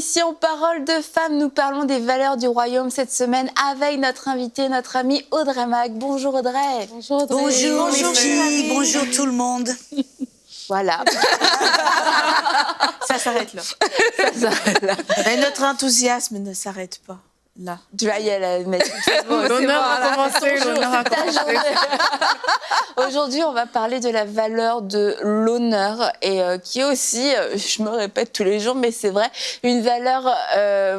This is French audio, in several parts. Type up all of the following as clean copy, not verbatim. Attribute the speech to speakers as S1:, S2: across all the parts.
S1: l'émission Parole de femmes. Nous parlons des valeurs du royaume cette semaine avec notre invitée, notre amie Audrey Mac. Bonjour Audrey.
S2: Bonjour Audrey.
S3: Bonjour les filles, bonjour tout le monde.
S1: Voilà.
S2: Ça s'arrête là. Mais notre enthousiasme ne s'arrête pas là.
S1: Tu vas y aller, mais
S2: L'honneur a commencé, l'honneur a commencé.
S1: Aujourd'hui, on va parler de la valeur de l'honneur et qui est aussi, je me répète tous les jours, mais c'est vrai, une valeur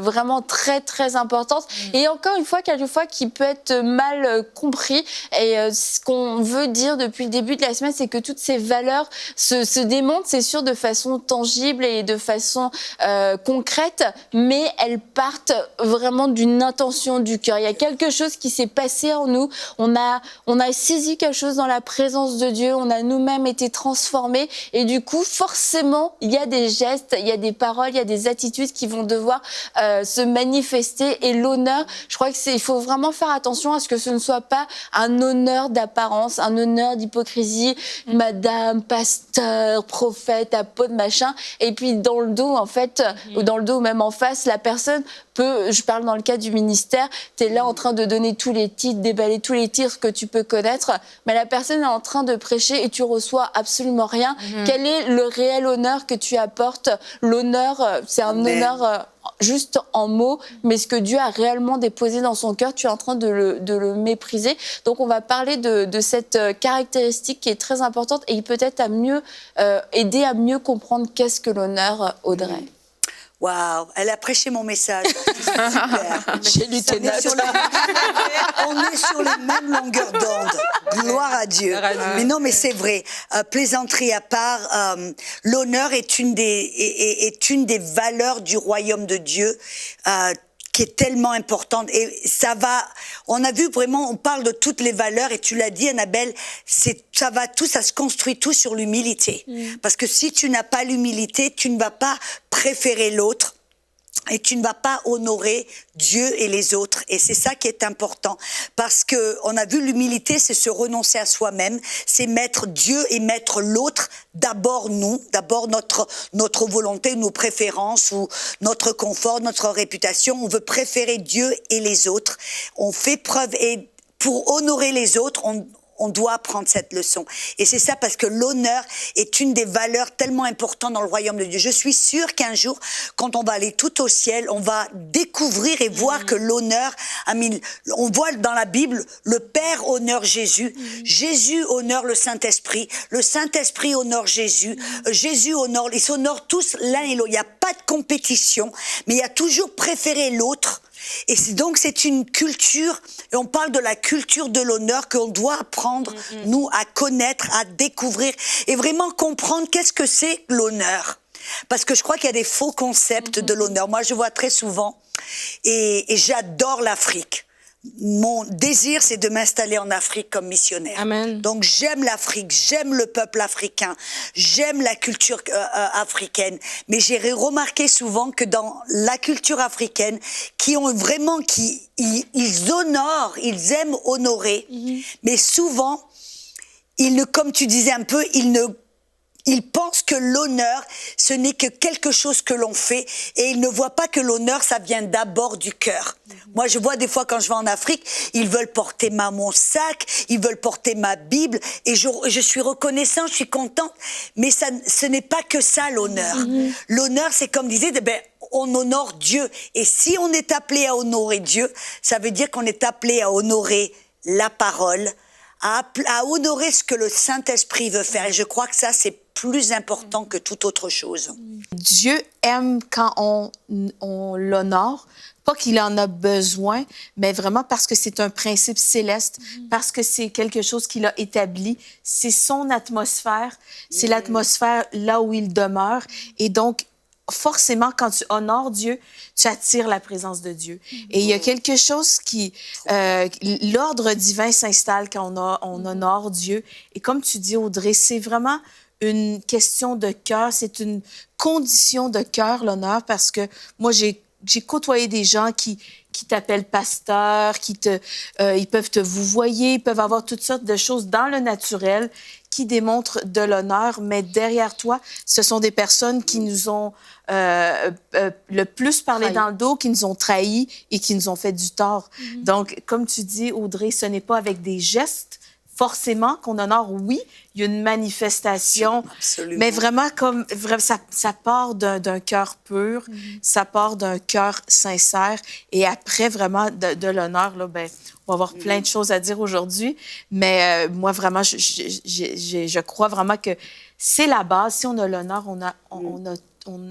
S1: vraiment très, très importante. Et encore une fois, quelquefois, qui peut être mal compris. Et ce qu'on veut dire depuis le début de la semaine, c'est que toutes ces valeurs se démontrent, c'est sûr, de façon tangible et de façon concrète, mais elles partent vraiment d'une intention du cœur. Il y a quelque chose qui s'est passé en nous. On a saisi quelque chose dans la présence de Dieu. On a nous-mêmes été transformés. Et du coup, forcément, il y a des gestes, il y a des paroles, il y a des attitudes qui vont devoir se manifester. Et l'honneur, je crois il faut vraiment faire attention à ce que ce ne soit pas un honneur d'apparence, un honneur d'hypocrisie, madame, pasteur, prophète, apôtre, machin. Et puis dans le dos, en fait, ou dans le dos, ou même en face, la personne peut, je parle dans le cas du ministère, tu es là en train de donner tous les titres, déballer tous les titres que tu peux connaître, mais la personne est en train de prêcher et tu reçois absolument rien. Quel est le réel honneur que tu apportes? L'honneur, c'est un honneur juste en mots, mais ce que Dieu a réellement déposé dans son cœur, tu es en train de le mépriser. Donc on va parler de cette caractéristique qui est très importante et peut-être à mieux aider à mieux comprendre qu'est-ce que l'honneur, Audrey.
S3: Waouh, elle a prêché mon message. Super.
S1: J'ai lu tes notes.
S3: On est sur les mêmes longueurs d'onde. Gloire à Dieu. Mais non, mais c'est vrai. Plaisanterie à part, l'honneur est une des valeurs du royaume de Dieu. Qui est tellement importante et ça va, on a vu vraiment, on parle de toutes les valeurs et tu l'as dit Annabelle, ça se construit tout sur l'humilité. Parce que si tu n'as pas l'humilité, tu ne vas pas préférer l'autre et tu ne vas pas honorer Dieu et les autres. Et c'est ça qui est important. Parce que on a vu l'humilité, c'est se renoncer à soi-même, c'est mettre Dieu et mettre l'autre d'abord nous, d'abord notre volonté, nos préférences ou notre confort, notre réputation. On veut préférer Dieu et les autres. On fait preuve et pour honorer les autres, on doit apprendre cette leçon. Et c'est ça parce que l'honneur est une des valeurs tellement importantes dans le royaume de Dieu. Je suis sûre qu'un jour, quand on va aller tout au ciel, on va découvrir et voir que l'honneur, on voit dans la Bible, le Père honore Jésus, Jésus honore le Saint-Esprit honore Jésus, Jésus honore, ils s'honorent tous l'un et l'autre. Il n'y a pas de compétition, mais il y a toujours préféré l'autre. Et donc c'est une culture, et on parle de la culture de l'honneur qu'on doit apprendre, nous, à connaître, à découvrir, et vraiment comprendre qu'est-ce que c'est l'honneur. Parce que je crois qu'il y a des faux concepts de l'honneur. Moi, je vois très souvent, et j'adore l'Afrique. Mon désir, c'est de m'installer en Afrique comme missionnaire.
S2: Amen.
S3: Donc, j'aime l'Afrique, j'aime le peuple africain, j'aime la culture africaine. Mais j'ai remarqué souvent que dans la culture africaine, ils honorent, ils aiment honorer, mais souvent, comme tu disais un peu, ils pensent que l'honneur, ce n'est que quelque chose que l'on fait et ils ne voient pas que l'honneur, ça vient d'abord du cœur. Moi, je vois des fois quand je vais en Afrique, ils veulent porter mon sac, ils veulent porter ma Bible et je suis reconnaissante, je suis contente. Mais ce n'est pas que ça l'honneur. L'honneur, c'est comme disait, on honore Dieu. Et si on est appelé à honorer Dieu, ça veut dire qu'on est appelé à honorer la parole, à honorer ce que le Saint-Esprit veut faire. Et je crois que ça, c'est plus important que toute autre chose.
S2: Dieu aime quand on l'honore, pas qu'il en a besoin, mais vraiment parce que c'est un principe céleste, parce que c'est quelque chose qu'il a établi. C'est son atmosphère, c'est l'atmosphère là où il demeure. Et donc, forcément, quand tu honores Dieu, tu attires la présence de Dieu. Et il y a quelque chose qui... l'ordre divin s'installe quand on honore Dieu. Et comme tu dis, Audrey, c'est vraiment une question de cœur, c'est une condition de cœur, l'honneur, parce que moi, j'ai côtoyé des gens qui t'appellent pasteur, ils peuvent te vouvoyer, ils peuvent avoir toutes sortes de choses dans le naturel qui démontrent de l'honneur, mais derrière toi, ce sont des personnes qui nous ont le plus parlé dans le dos, qui nous ont trahis et qui nous ont fait du tort. Donc, comme tu dis, Audrey, ce n'est pas avec des gestes forcément qu'on honore, oui, il y a une manifestation,
S3: Absolument.
S2: mais vraiment, ça part d'un cœur pur, ça part d'un cœur sincère, et après, vraiment, de l'honneur, là, ben, on va avoir plein de choses à dire aujourd'hui, mais moi, vraiment, je crois vraiment que c'est la base. Si on a l'honneur, on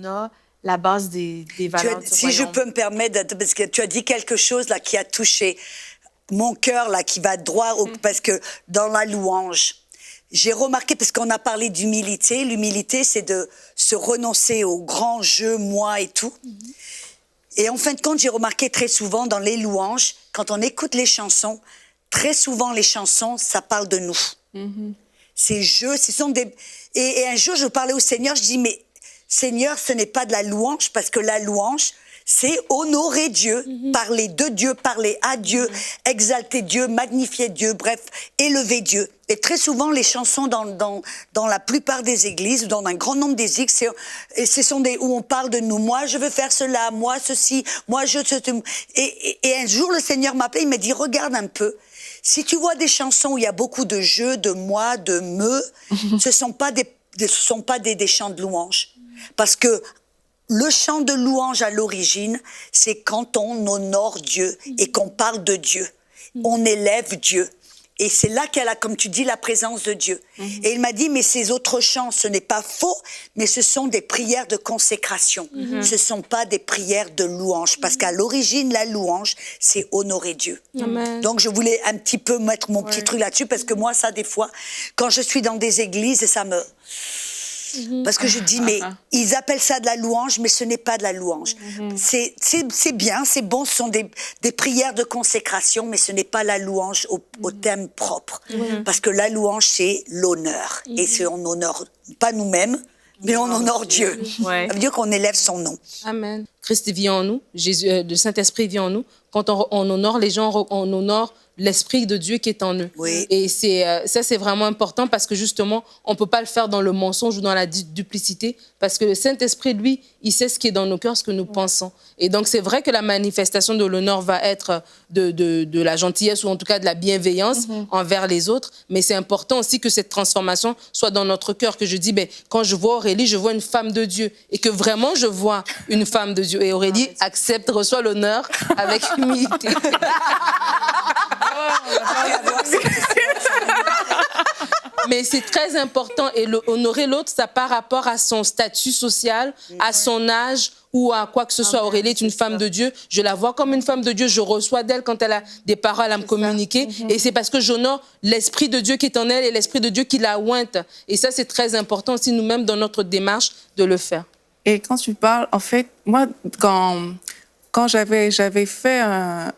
S2: a la base des valeurs du
S3: Si je
S2: royaume.
S3: peux me permettre, parce que tu as dit quelque chose là qui a touché mon cœur, là, qui va droit au... Parce que dans la louange, j'ai remarqué, parce qu'on a parlé d'humilité, l'humilité, c'est de se renoncer au grand jeu, moi et tout. Et en fin de compte, j'ai remarqué très souvent dans les louanges, quand on écoute les chansons, très souvent les chansons, ça parle de nous. Ces jeux, ce sont des... Et un jour, je parlais au Seigneur, je dis, mais Seigneur, ce n'est pas de la louange, parce que la louange, c'est honorer Dieu, parler de Dieu, parler à Dieu, exalter Dieu, magnifier Dieu, bref, élever Dieu. Et très souvent, les chansons dans la plupart des églises, ou dans un grand nombre des églises, ce sont des où on parle de nous. Moi, je veux faire cela, moi, ceci, moi, je... Et un jour, le Seigneur m'a appelé, il m'a dit, regarde un peu. Si tu vois des chansons où il y a beaucoup de jeux, de moi, de me, ce sont pas des chants de louange. Parce que le chant de louange à l'origine, c'est quand on honore Dieu et qu'on parle de Dieu. On élève Dieu. Et c'est là qu'elle a, comme tu dis, la présence de Dieu. Et il m'a dit, mais ces autres chants, ce n'est pas faux, mais ce sont des prières de consécration. Ce ne sont pas des prières de louange. Parce qu'à l'origine, la louange, c'est honorer Dieu.
S4: Amen.
S3: Donc, je voulais un petit peu mettre mon petit truc là-dessus, parce que moi, ça, des fois, quand je suis dans des églises, ça me... Parce que je dis, mais ils appellent ça de la louange, mais ce n'est pas de la louange. C'est bien, c'est bon, ce sont des prières de consécration, mais ce n'est pas la louange au terme propre. Parce que la louange, c'est l'honneur. Et c'est on honore pas nous-mêmes, mais on honore Dieu. Ça veut dire qu'on élève son nom.
S4: Amen. Christ vit en nous, Jésus, le Saint-Esprit vit en nous. Quand on honore les gens, on honore l'Esprit de Dieu qui est en eux.
S3: Oui.
S4: Et ça, c'est vraiment important parce que justement, on ne peut pas le faire dans le mensonge ou dans la duplicité parce que le Saint-Esprit, lui, il sait ce qui est dans nos cœurs, ce que nous pensons. Et donc, c'est vrai que la manifestation de l'honneur va être de la gentillesse ou en tout cas de la bienveillance envers les autres, mais c'est important aussi que cette transformation soit dans notre cœur, que je dis, ben, quand je vois Aurélie, je vois une femme de Dieu et que vraiment, je vois une femme de Dieu. Et Aurélie accepte, reçoit l'honneur avec humilité. Mais c'est très important et honorer l'autre, ça par rapport à son statut social, à son âge ou à quoi que ce soit. Aurélie est une femme de Dieu, je la vois comme une femme de Dieu, je reçois d'elle quand elle a des paroles à me communiquer et c'est parce que j'honore l'Esprit de Dieu qui est en elle et l'Esprit de Dieu qui la ointe. Et ça, c'est très important aussi nous-mêmes dans notre démarche de le faire.
S5: Et quand tu parles, en fait, moi, quand j'avais fait un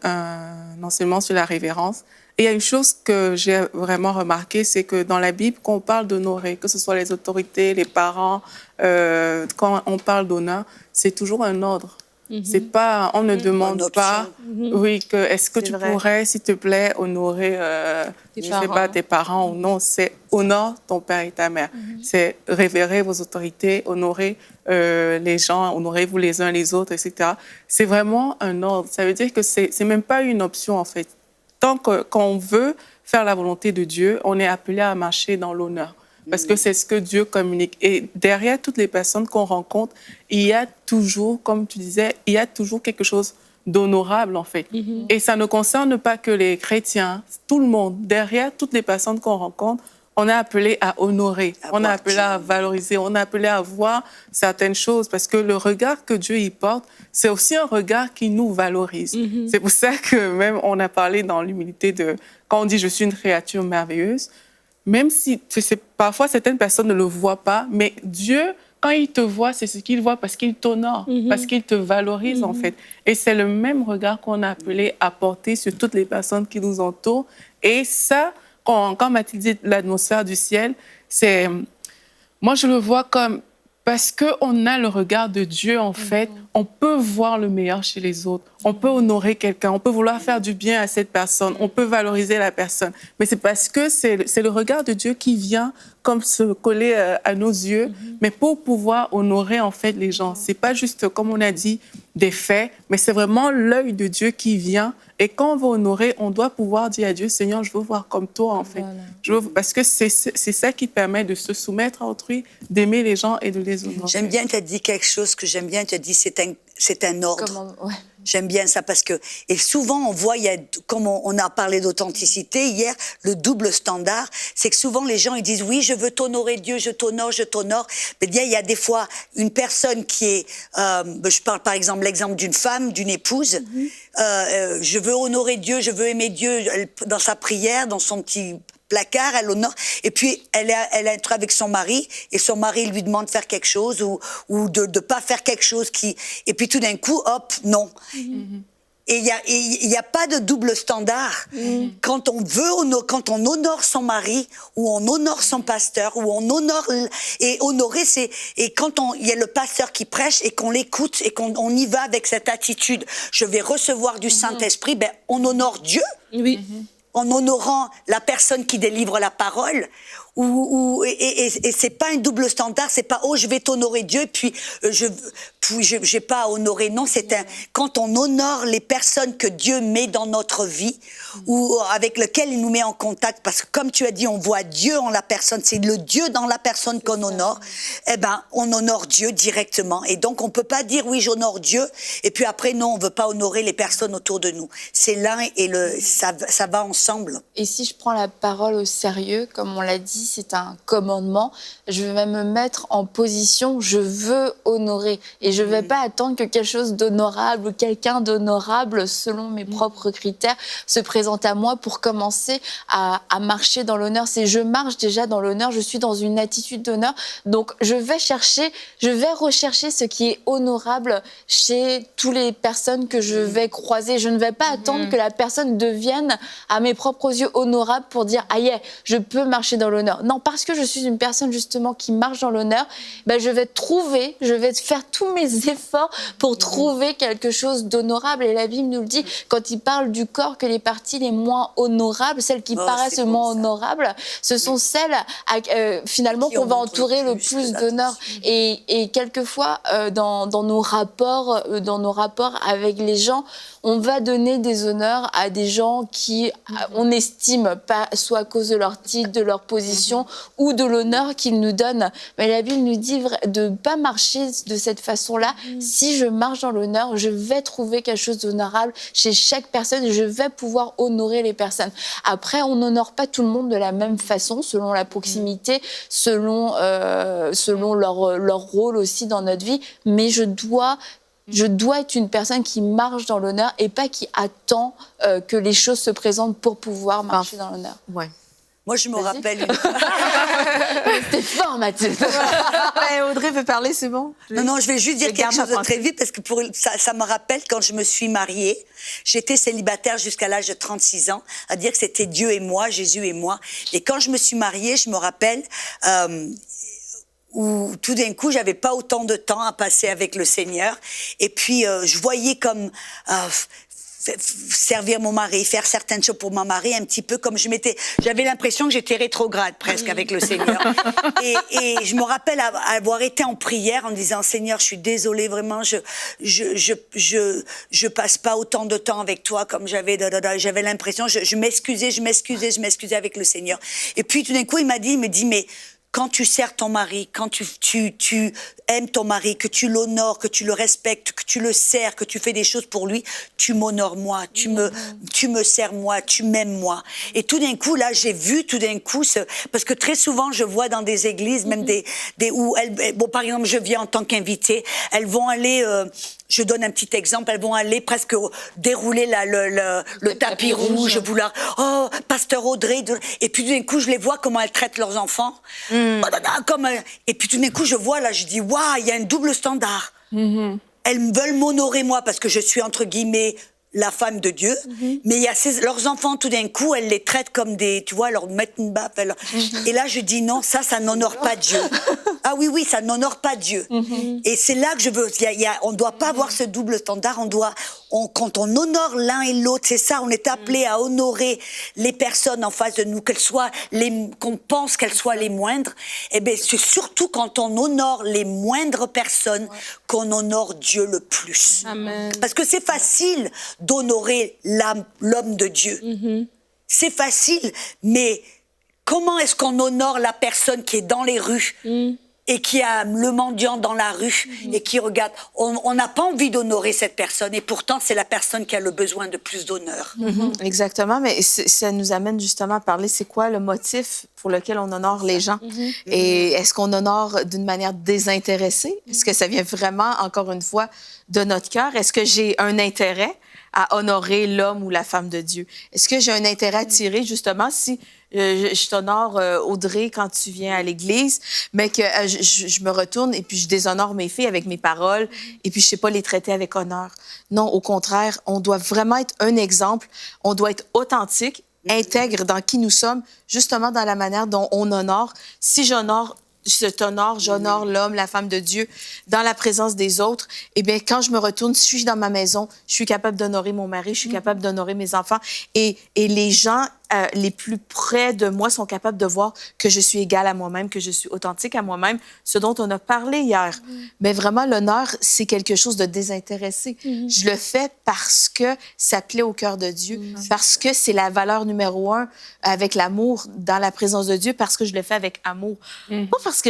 S5: enseignement sur la révérence, et il y a une chose que j'ai vraiment remarqué, c'est que dans la Bible, quand on parle d'honorer, que ce soit les autorités, les parents, quand on parle d'honneur, c'est toujours un ordre. C'est pas, on ne demande pas, oui, que est-ce que tu pourrais, s'il te plaît, honorer, je sais pas, tes parents ou non. C'est honore ton père et ta mère. C'est révérer vos autorités, honorer les gens, honorez-vous les uns les autres, etc. C'est vraiment un ordre. Ça veut dire que c'est même pas une option, en fait. Tant qu'on veut faire la volonté de Dieu, on est appelé à marcher dans l'honneur. Parce que c'est ce que Dieu communique. Et derrière toutes les personnes qu'on rencontre, il y a toujours, comme tu disais, il y a toujours quelque chose d'honorable, en fait. Et ça ne concerne pas que les chrétiens, tout le monde. Derrière toutes les personnes qu'on rencontre, on est appelé à honorer, on est appelé à valoriser, on est appelé à voir certaines choses. Parce que le regard que Dieu y porte, c'est aussi un regard qui nous valorise. C'est pour ça que même on a parlé dans l'humilité de... Quand on dit « je suis une créature merveilleuse », même si parfois certaines personnes ne le voient pas, mais Dieu, quand il te voit, c'est ce qu'il voit parce qu'il t'honore, parce qu'il te valorise en fait. Et c'est le même regard qu'on a appelé à porter sur toutes les personnes qui nous entourent. Et ça, quand Mathilde dit l'atmosphère du ciel, moi je le vois comme... Parce qu'on a le regard de Dieu, en fait, on peut voir le meilleur chez les autres, on peut honorer quelqu'un, on peut vouloir faire du bien à cette personne, on peut valoriser la personne. Mais c'est parce que c'est le regard de Dieu qui vient comme se coller à nos yeux, mais pour pouvoir honorer en fait les gens. C'est pas juste, comme on a dit, des faits, mais c'est vraiment l'œil de Dieu qui vient. Et quand on va honorer, on doit pouvoir dire à Dieu, Seigneur, je veux voir comme toi, en fait. Parce que c'est ça qui permet de se soumettre à autrui, d'aimer les gens et de les honorer.
S3: J'aime bien, tu as dit quelque chose que j'aime bien, tu as dit c'est un ordre.
S1: Ouais.
S3: J'aime bien ça parce que, et souvent on voit, il y a, comme on a parlé d'authenticité hier, le double standard, c'est que souvent les gens ils disent oui, je veux t'honorer Dieu, je t'honore. Mais bien il y a des fois une personne qui est, je parle par exemple l'exemple d'une femme, d'une épouse, je veux honorer Dieu, je veux aimer Dieu dans sa prière, dans son petit placard, elle honore, et puis elle est avec son mari, et son mari lui demande de faire quelque chose, ou de pas faire quelque chose et puis tout d'un coup, hop, non. Et il y a pas de double standard. Quand on honore son mari, ou on honore son pasteur, ou on honore, et honorer, et quand il y a le pasteur qui prêche, et qu'on l'écoute, et qu'on y va avec cette attitude, je vais recevoir du Saint-Esprit, ben, on honore Dieu.
S4: Oui.
S3: En honorant la personne qui délivre la parole, et c'est pas un double standard, c'est pas je vais t'honorer Dieu puis j'ai pas à honorer. Non, quand on honore les personnes que Dieu met dans notre vie ou avec lesquelles il nous met en contact, parce que comme tu as dit, on voit Dieu en la personne, c'est le Dieu dans la personne qu'on honore. Eh ben, on honore Dieu directement, et donc on peut pas dire oui, j'honore Dieu et puis après non, on veut pas honorer les personnes autour de nous. C'est l'un et ça va ensemble.
S1: Et si je prends la parole au sérieux, comme on l'a dit, c'est un commandement, je vais me mettre en position, je veux honorer. Et je ne vais pas attendre que quelque chose d'honorable ou quelqu'un d'honorable, selon mes propres critères, se présente à moi pour commencer à marcher dans l'honneur. C'est je marche déjà dans l'honneur, je suis dans une attitude d'honneur. Donc je vais rechercher ce qui est honorable chez toutes les personnes que je vais croiser. Je ne vais pas attendre que la personne devienne à mes propres yeux honorable pour dire « Ah yeah, je peux marcher dans l'honneur ». Non, parce que je suis une personne justement qui marche dans l'honneur, ben je vais faire tous mes efforts pour trouver quelque chose d'honorable. Et la Bible nous le dit, quand il parle du corps, que les parties les moins honorables, celles qui paraissent moins honorables, ce sont celles finalement qu'on va entourer le plus d'honneur. Et quelquefois, dans nos rapports avec les gens, on va donner des honneurs à des gens qui on estime pas, soit à cause de leur titre, de leur position ou de l'honneur qu'ils nous donnent. Mais la Bible nous dit de ne pas marcher de cette façon-là. Si je marche dans l'honneur, je vais trouver quelque chose d'honorable chez chaque personne et je vais pouvoir honorer les personnes. Après, on n'honore pas tout le monde de la même façon, selon la proximité, selon leur rôle aussi dans notre vie, mais je dois être une personne qui marche dans l'honneur et pas qui attend que les choses se présentent pour pouvoir marcher dans l'honneur.
S2: Ouais.
S3: Moi, je me rappelle...
S1: C'était fort, Mathilde.
S2: Audrey veut parler, c'est bon?
S3: Non, je vais juste dire quelque chose de très vite, parce que ça me rappelle quand je me suis mariée. J'étais célibataire jusqu'à l'âge de 36 ans, à dire que c'était Dieu et moi, Jésus et moi. Et quand je me suis mariée, je me rappelle... où tout d'un coup, j'avais pas autant de temps à passer avec le Seigneur. Et puis, je voyais comme servir mon mari, faire certaines choses pour mon mari, un petit peu comme j'avais l'impression que j'étais rétrograde presque avec le Seigneur. Et je me rappelle avoir été en prière en disant, Seigneur, je suis désolée, vraiment, je passe pas autant de temps avec toi comme j'avais l'impression, je m'excusais avec le Seigneur. Et puis, tout d'un coup, il me dit, mais quand tu sers ton mari, quand tu aimes ton mari, que tu l'honores, que tu le respectes, que tu le sers, que tu fais des choses pour lui, tu m'honores moi, tu me sers moi, tu m'aimes moi. Et tout d'un coup, là, j'ai vu parce que très souvent, je vois dans des églises, même où par exemple, je viens en tant qu'invitée, elles vont aller... je donne un petit exemple, elles vont aller presque dérouler le tapis rouge, vouloir, oh, pasteur Audrey, et puis d'un coup, je les vois comment elles traitent leurs enfants, et puis tout d'un coup, je vois là, je dis, waouh, il y a un double standard. Elles veulent m'honorer moi parce que je suis entre guillemets la femme de Dieu, mais il y a leurs enfants, tout d'un coup, elle les traite comme des, tu vois, leur mettre une baffe. Et là, je dis non, ça n'honore pas Dieu. Ah oui, ça n'honore pas Dieu. Et c'est là que je veux, on ne doit pas avoir ce double standard, quand on honore l'un et l'autre, c'est ça, on est appelé à honorer les personnes en face de nous, qu'on pense qu'elles soient les moindres. Eh bien, c'est surtout quand on honore les moindres personnes qu'on honore Dieu le plus.
S4: Amen.
S3: Parce que c'est facile d'honorer l'homme de Dieu. C'est facile, mais comment est-ce qu'on honore la personne qui est dans les rues et qui a le mendiant dans la rue et qui regarde? On n'a pas envie d'honorer cette personne et pourtant, c'est la personne qui a le besoin de plus d'honneur.
S2: Exactement, mais ça nous amène justement à parler, c'est quoi le motif pour lequel on honore les gens? Et est-ce qu'on honore d'une manière désintéressée? Est-ce que ça vient vraiment, encore une fois, de notre cœur? Est-ce que j'ai un intérêt à honorer l'homme ou la femme de Dieu? Est-ce que j'ai un intérêt à tirer, justement, si je t'honore, Audrey, quand tu viens à l'église, mais que je me retourne et puis je déshonore mes filles avec mes paroles et puis je sais pas les traiter avec honneur? Non, au contraire, on doit vraiment être un exemple, on doit être authentique, intègre dans qui nous sommes, justement dans la manière dont on honore. Si j'honore j'honore l'homme, la femme de Dieu dans la présence des autres, eh bien, quand je me retourne, si je suis dans ma maison, je suis capable d'honorer mon mari, je suis capable d'honorer mes enfants. Et les gens les plus près de moi sont capables de voir que je suis égale à moi-même, que je suis authentique à moi-même, ce dont on a parlé hier. Mais vraiment, l'honneur, c'est quelque chose de désintéressé. Je le fais parce que ça plaît au cœur de Dieu, parce que c'est la valeur numéro 1 avec l'amour dans la présence de Dieu, parce que je le fais avec amour. Pas parce que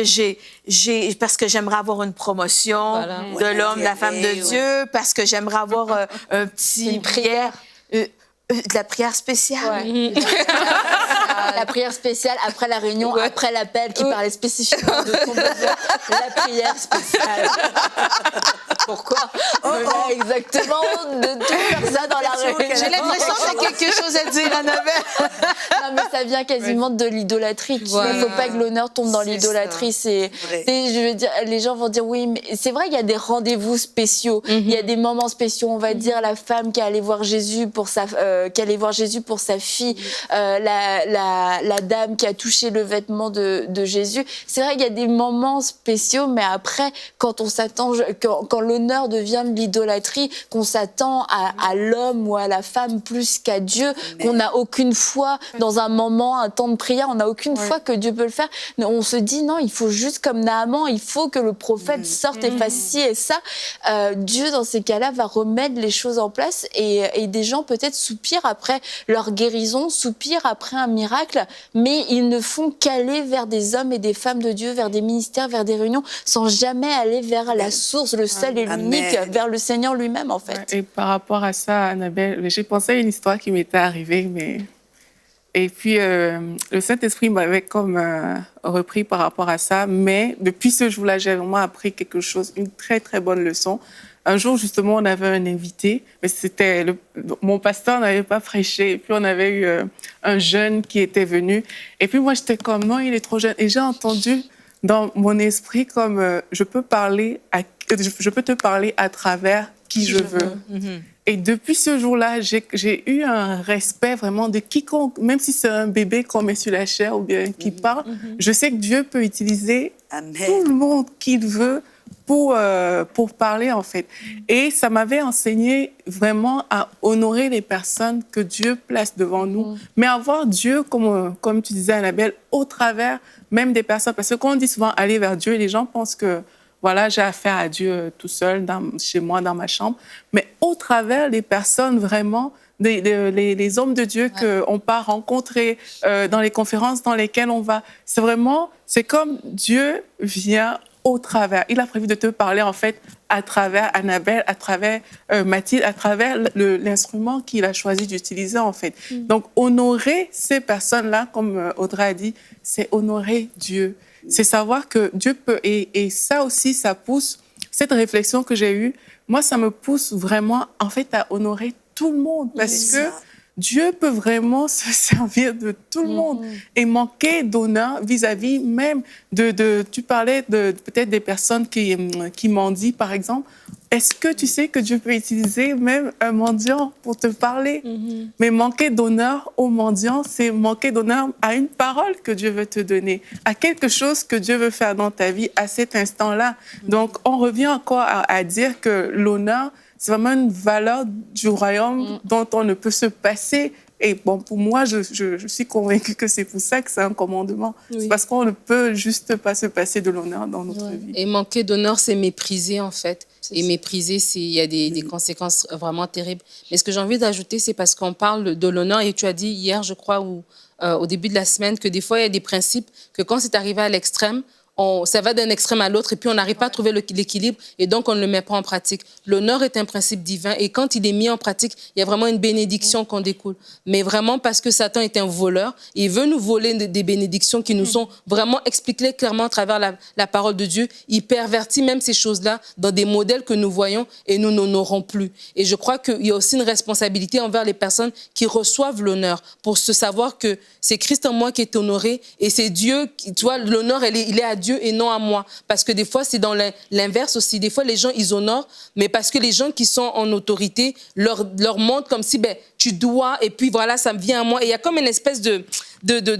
S2: parce que j'aimerais avoir une promotion de l'homme, de la femme de Dieu, parce que j'aimerais avoir un petit...
S1: Une prière.
S2: De la prière spéciale.
S1: La prière spéciale après la réunion, après l'appel qui parlait spécifiquement de ton besoin. La prière spéciale. Pourquoi exactement de tout faire ça dans la réunion?
S2: J'ai l'impression que t'as quelque chose à dire, Annabelle.
S1: Non, mais ça vient quasiment de l'idolâtrie. Il ne faut pas que l'honneur tombe dans l'idolâtrie. Je veux dire, les gens vont dire oui, mais c'est vrai, il y a des rendez-vous spéciaux. Il y a des moments spéciaux. On va dire la femme qui allait voir Jésus pour sa fille, la dame qui a touché le vêtement de Jésus. C'est vrai qu'il y a des moments spéciaux, mais après, quand on s'attend, quand l'honneur devient de l'idolâtrie, qu'on s'attend à l'homme ou à la femme plus qu'à Dieu, qu'on n'a aucune foi dans un moment, un temps de prière, on n'a aucune foi que Dieu peut le faire. On se dit non, il faut juste comme Naaman, il faut que le prophète sorte et fasse ci et ça. Dieu, dans ces cas-là, va remettre les choses en place et des gens peut-être soupirent après leur guérison, soupirent après un miracle, mais ils ne font qu'aller vers des hommes et des femmes de Dieu, vers des ministères, vers des réunions, sans jamais aller vers la source, le seul et l'unique, vers le Seigneur lui-même, en fait.
S5: Et par rapport à ça, Annabelle, j'ai pensé à une histoire qui m'était arrivée, Et puis, le Saint-Esprit m'avait comme repris par rapport à ça, mais depuis ce jour-là, j'ai vraiment appris quelque chose, une très, très bonne leçon. Un jour, justement, on avait un invité, mais mon pasteur n'avait pas prêché. Et puis, on avait eu un jeune qui était venu. Et puis, moi, j'étais comme, non, il est trop jeune. Et j'ai entendu dans mon esprit comme, je peux te parler à travers qui je veux. Et depuis ce jour-là, j'ai eu un respect vraiment de quiconque, même si c'est un bébé qu'on met sur la chair ou bien qui parle. Je sais que Dieu peut utiliser tout le monde qu'il veut pour parler, en fait. Et ça m'avait enseigné vraiment à honorer les personnes que Dieu place devant nous, mais à voir Dieu, comme tu disais, Annabelle, au travers même des personnes. Parce que quand on dit souvent aller vers Dieu, les gens pensent que voilà, j'ai affaire à Dieu tout seul, chez moi, dans ma chambre. Mais au travers des personnes, vraiment, les hommes de Dieu qu'on part rencontrer dans les conférences dans lesquelles on va, c'est comme Dieu vient au travers. Il a prévu de te parler, en fait, à travers Annabelle, à travers Mathilde, à travers l'instrument qu'il a choisi d'utiliser, en fait. Donc, honorer ces personnes-là, comme Audrey a dit, c'est honorer Dieu. C'est savoir que Dieu peut... Et ça aussi, ça pousse, cette réflexion que j'ai eue, moi, ça me pousse vraiment, en fait, à honorer tout le monde. Parce que Dieu peut vraiment se servir de tout le monde et manquer d'honneur vis-à-vis même tu parlais peut-être des personnes qui mendient, par exemple. est-ce que tu sais que Dieu peut utiliser même un mendiant pour te parler? Mais manquer d'honneur au mendiant, c'est manquer d'honneur à une parole que Dieu veut te donner, à quelque chose que Dieu veut faire dans ta vie à cet instant-là. Donc, on revient encore à dire que l'honneur, c'est vraiment une valeur du royaume dont on ne peut se passer. Et bon, pour moi, je suis convaincue que c'est pour ça que c'est un commandement.
S4: Oui.
S5: C'est parce qu'on ne peut juste pas se passer de l'honneur dans notre vie.
S4: Et manquer d'honneur, c'est mépriser, en fait. Et mépriser, il y a des conséquences vraiment terribles. Mais ce que j'ai envie d'ajouter, c'est parce qu'on parle de l'honneur, et tu as dit hier, je crois, au début de la semaine, que des fois, il y a des principes que quand c'est arrivé à l'extrême, ça va d'un extrême à l'autre et puis on n'arrive pas à trouver l'équilibre et donc on ne le met pas en pratique. L'honneur est un principe divin et quand il est mis en pratique, il y a vraiment une bénédiction qu'on découle. Mais vraiment parce que Satan est un voleur, il veut nous voler des bénédictions qui nous sont vraiment expliquées clairement à travers la parole de Dieu. Il pervertit même ces choses-là dans des modèles que nous voyons et nous n'honorons plus. Et je crois qu'il y a aussi une responsabilité envers les personnes qui reçoivent l'honneur pour se savoir que c'est Christ en moi qui est honoré et c'est Dieu, tu vois, l'honneur, il est à Dieu et non à moi. Parce que des fois, c'est dans l'inverse aussi. Des fois, les gens, ils honorent, mais parce que les gens qui sont en autorité leur montrent comme si, tu dois, et puis voilà, ça me vient à moi. Et il y a comme une espèce de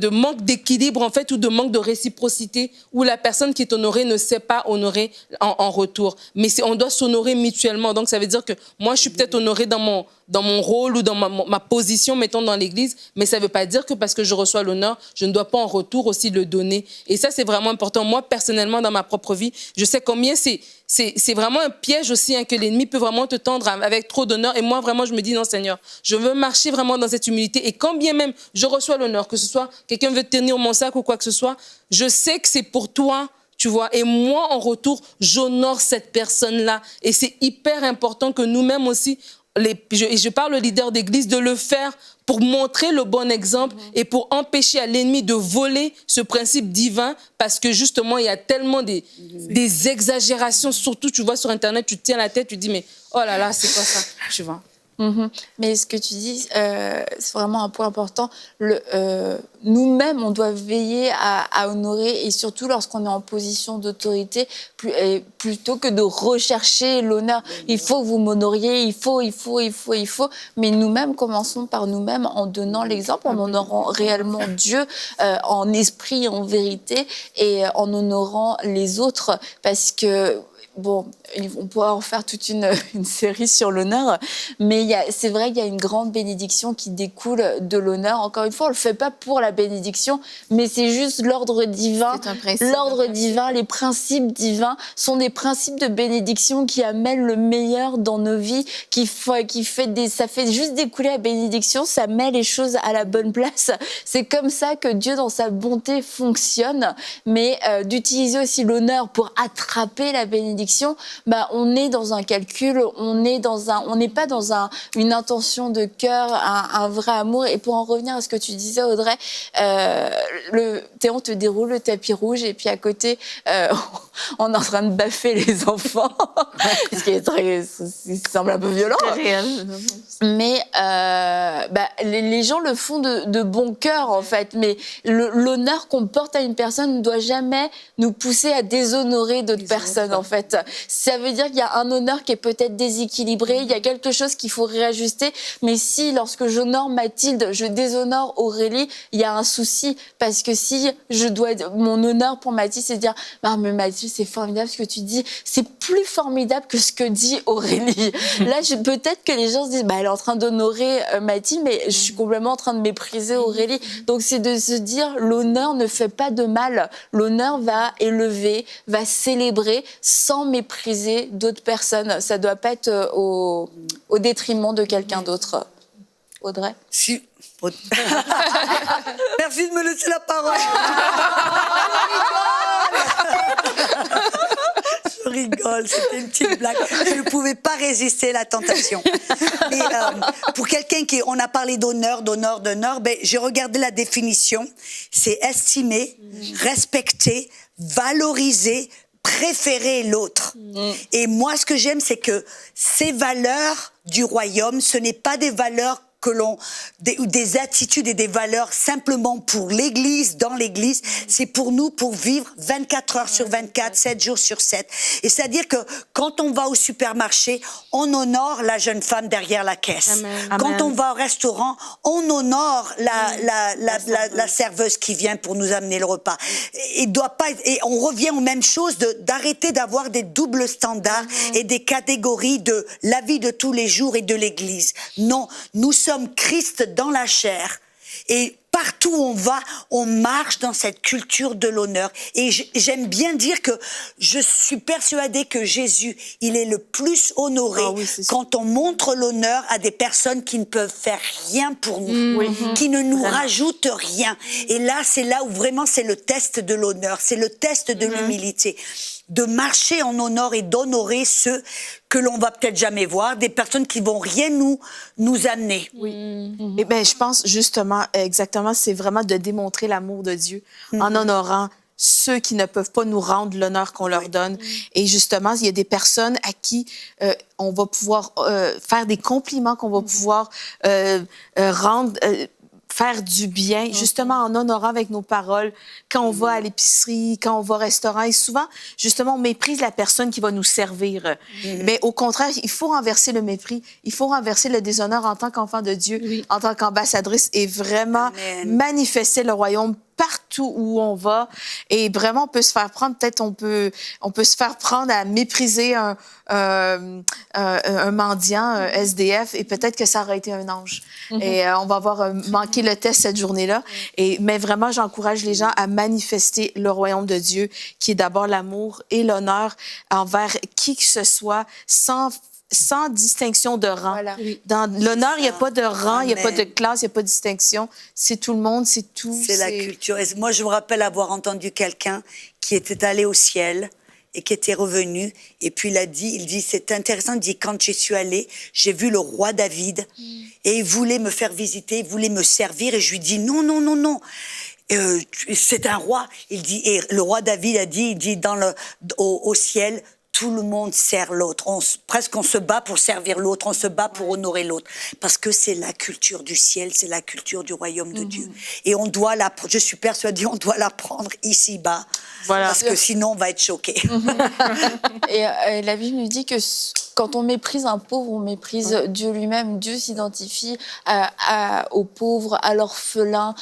S4: manque d'équilibre, en fait, ou de manque de réciprocité, où la personne qui est honorée ne sait pas honorer en retour. Mais on doit s'honorer mutuellement. Donc, ça veut dire que moi, je suis peut-être honorée dans mon rôle ou dans ma position, mettons, dans l'Église, mais ça ne veut pas dire que parce que je reçois l'honneur, je ne dois pas en retour aussi le donner. Et ça, c'est vraiment important. Moi, personnellement, dans ma propre vie, je sais combien c'est vraiment un piège aussi que l'ennemi peut vraiment te tendre avec trop d'honneur. Et moi, vraiment, je me dis, non, Seigneur, je veux marcher vraiment dans cette humilité. Et quand bien même je reçois l'honneur, que ce soit quelqu'un veut tenir mon sac ou quoi que ce soit, je sais que c'est pour toi, tu vois. Et moi, en retour, j'honore cette personne-là. Et c'est hyper important que nous-mêmes aussi, je parle aux leaders d'église, de le faire pour montrer le bon exemple et pour empêcher à l'ennemi de voler ce principe divin parce que justement, il y a tellement des exagérations, surtout, tu vois, sur Internet, tu te tiens la tête, tu te dis, mais oh là là, c'est quoi ça, tu vois.
S1: Mais ce que tu dis, c'est vraiment un point important. Nous-mêmes, on doit veiller à honorer, et surtout lorsqu'on est en position d'autorité, plutôt que de rechercher l'honneur. Il faut que vous m'honoriez, il faut. Mais nous-mêmes, commençons par nous-mêmes en donnant l'exemple, en honorant réellement Dieu en esprit, en vérité, et en honorant les autres. Parce que bon, on pourra en faire toute une série sur l'honneur, mais c'est vrai qu'il y a une grande bénédiction qui découle de l'honneur. Encore une fois, on ne le fait pas pour la bénédiction, mais c'est juste l'ordre divin.
S2: C'est un principe.
S1: L'ordre divin, les principes divins sont des principes de bénédiction qui amènent le meilleur dans nos vies, ça fait juste découler la bénédiction, ça met les choses à la bonne place. C'est comme ça que Dieu, dans sa bonté, fonctionne, mais d'utiliser aussi l'honneur pour attraper la bénédiction, on est dans un calcul, on n'est pas dans une intention de cœur, un vrai amour. Et pour en revenir à ce que tu disais, Audrey, Théon te déroule le tapis rouge et puis à côté, on est en train de baffer les enfants, ce qui semble un peu violent. Mais les gens le font de bon cœur, en fait. Mais l'honneur qu'on porte à une personne ne doit jamais nous pousser à déshonorer d'autres personnes, en fait. Ça veut dire qu'il y a un honneur qui est peut-être déséquilibré, il y a quelque chose qu'il faut réajuster. Mais si, lorsque j'honore Mathilde, je déshonore Aurélie, il y a un souci. Parce que si mon honneur pour Mathilde, c'est de dire mais Mathilde, c'est formidable ce que tu dis, c'est plus formidable que ce que dit Aurélie. Là, peut-être que les gens se disent elle est en train d'honorer Mathilde, mais je suis complètement en train de mépriser Aurélie. Donc c'est de se dire l'honneur ne fait pas de mal. L'honneur va élever, va célébrer sans mépriser d'autres personnes. Ça ne doit pas être au détriment de quelqu'un d'autre. Audrey ?
S3: Si. Merci de me laisser la parole. Je rigole, c'était une petite blague. Je ne pouvais pas résister à la tentation. Mais pour quelqu'un on a parlé d'honneur, j'ai regardé la définition. C'est estimer, respecter, valoriser, préférer l'autre. Et moi, ce que j'aime, c'est que ces valeurs du royaume, ce n'est pas des valeurs ou des attitudes et des valeurs simplement pour l'Église, dans l'Église, c'est pour nous, pour vivre 24 heures sur 24, 7 jours sur 7. Et c'est-à-dire que quand on va au supermarché, on honore la jeune femme derrière la caisse.
S4: Amen.
S3: Quand
S2: Amen.
S3: on va au restaurant, on honore la serveuse qui vient pour nous amener le repas. Et on revient aux mêmes choses, d'arrêter d'avoir des doubles standards et des catégories de la vie de tous les jours et de l'Église. Non, nous sommes Christ dans la chair. Et partout où on va, on marche dans cette culture de l'honneur. Et j'aime bien dire que je suis persuadée que Jésus, il est le plus honoré quand on montre l'honneur à des personnes qui ne peuvent faire rien pour nous, qui ne nous rajoutent rien. Et là, c'est là où vraiment c'est le test de l'honneur, c'est le test de l'humilité. De marcher en honneur et d'honorer ceux que l'on va peut-être jamais voir, des personnes qui vont rien nous amener.
S2: Eh bien, je pense justement, exactement, c'est vraiment de démontrer l'amour de Dieu en honorant ceux qui ne peuvent pas nous rendre l'honneur qu'on leur donne. Et justement, il y a des personnes à qui on va pouvoir faire des compliments, qu'on va pouvoir rendre... faire du bien, justement en honorant avec nos paroles, quand on va à l'épicerie, quand on va au restaurant. Et souvent, justement, on méprise la personne qui va nous servir. Mais au contraire, il faut renverser le mépris, il faut renverser le déshonneur en tant qu'enfant de Dieu, en tant qu'ambassadrice, et vraiment manifester le royaume partout où on va. Et vraiment, on peut se faire prendre, peut-être on peut se faire prendre à mépriser un mendiant, SDF, et peut-être que ça aurait été un ange. Et on va avoir manqué le test cette journée-là. Mais vraiment, j'encourage les gens à manifester le royaume de Dieu, qui est d'abord l'amour et l'honneur envers qui que ce soit, sans distinction de rang.
S1: Voilà.
S2: Dans l'honneur, il n'y a pas de rang, il n'y a pas de classe, il n'y a pas de distinction. C'est tout le monde, c'est tout.
S3: C'est la culture. Et moi, je me rappelle avoir entendu quelqu'un qui était allé au ciel et qui était revenu. Et puis il dit, c'est intéressant, il dit, quand j'y suis allé, j'ai vu le roi David et il voulait me faire visiter, il voulait me servir. Et je lui dis, non, non, non, non. C'est un roi. Il dit, et le roi David a dit, il dit, au ciel, tout le monde sert l'autre. Presque on se bat pour servir l'autre, on se bat pour honorer l'autre. Parce que c'est la culture du ciel, c'est la culture du royaume de Dieu. Et on doit je suis persuadée, on doit l'apprendre ici-bas. Voilà. Parce que sinon, on va être choqué.
S1: Et la Bible nous dit que quand on méprise un pauvre, on méprise Dieu lui-même. Dieu s'identifie aux pauvres, à l'orphelin,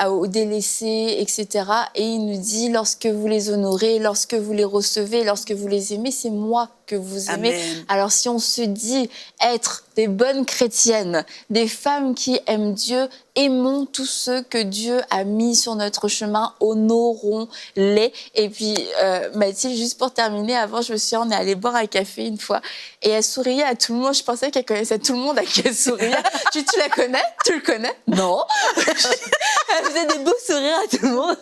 S1: aux délaissés, etc. Et il nous dit, lorsque vous les honorez, lorsque vous les recevez, lorsque vous les aimez, c'est moi que vous aimez. Amen. Alors si on se dit être des bonnes chrétiennes, des femmes qui aiment Dieu, aimons tous ceux que Dieu a mis sur notre chemin, honorons-les. Et puis Mathilde, juste pour terminer, avant je me souviens, on est allé boire un café une fois et elle souriait à tout le monde. Je pensais qu'elle connaissait tout le monde à qui elle souriait. Tu la connais? Tu le connais? Non. Elle faisait des beaux sourires à tout le monde.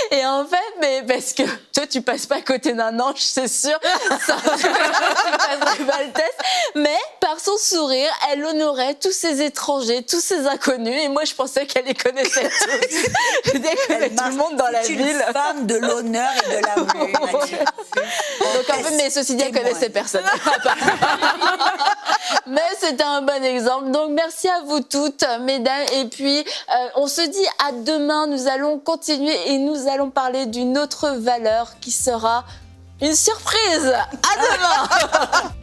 S1: Et en fait, mais parce que toi, tu passes pas à côté d'un ange, c'est sûr, ça, tu passerais pas le test. Mais par son sourire, elle honorait tous ces étrangers, tous ces inconnus. Et moi, je pensais qu'elle les connaissait tous. Elle connaît tout le monde dans la ville.
S3: C'est une femme de l'honneur et de l'amour.
S1: Donc en fait, mais ceci dit, elle connaissait personne. Mais c'était un bon exemple. Donc merci à vous toutes, mesdames. Et puis, on se dit à demain. Nous allons continuer et nous allons parler d'une autre valeur qui sera une surprise. À demain.